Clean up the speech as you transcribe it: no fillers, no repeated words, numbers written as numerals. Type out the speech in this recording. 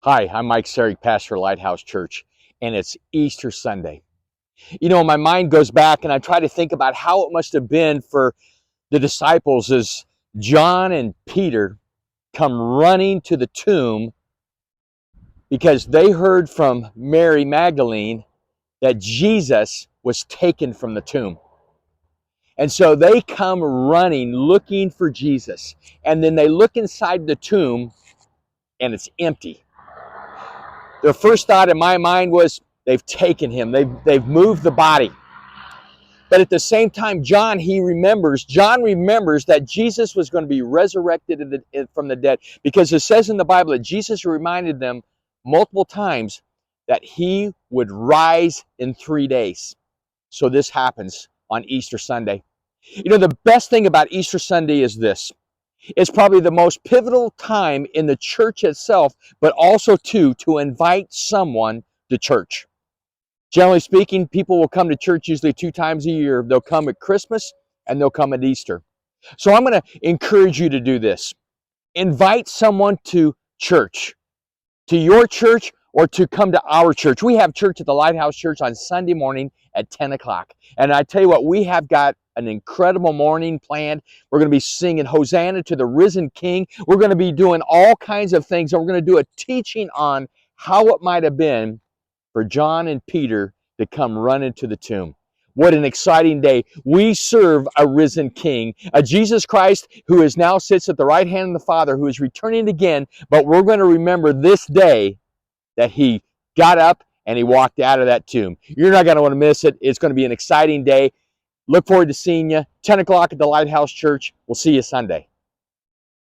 Hi, I'm Mike Sarek, pastor of Lighthouse Church, and it's Easter Sunday. You know, my mind goes back and I try to think about how it must have been for the disciples as John and Peter come running to the tomb because they heard from Mary Magdalene that Jesus was taken from the tomb. And so they come running looking for Jesus. And then they look inside the tomb and it's empty. Their first thought in my mind was, they've taken him. They've moved the body. But at the same time, John remembers that Jesus was going to be resurrected from the dead, because it says in the Bible that Jesus reminded them multiple times that he would rise in 3 days. So this happens on Easter Sunday. You know, the best thing about Easter Sunday is this. It's probably the most pivotal time in the church itself, but also to invite someone to church. Generally speaking, people will come to church usually 2 times a year. They'll come at Christmas and they'll come at Easter. So I'm going to encourage you to do this. Invite someone to church, to your church, or to come to our church. We have church at the Lighthouse Church on Sunday morning at 10 o'clock. And I tell you what, we have got an incredible morning planned. We're going to be singing Hosanna to the Risen King. We're going to be doing all kinds of things. And we're going to do a teaching on how it might have been for John and Peter to come running to the tomb. What an exciting day. We serve a risen King, a Jesus Christ who is now sits at the right hand of the Father, who is returning again. But we're going to remember this day that he got up and he walked out of that tomb. You're not going to want to miss it. It's going to be an exciting day. Look forward to seeing you. 10 o'clock at the Lighthouse Church. We'll see you Sunday.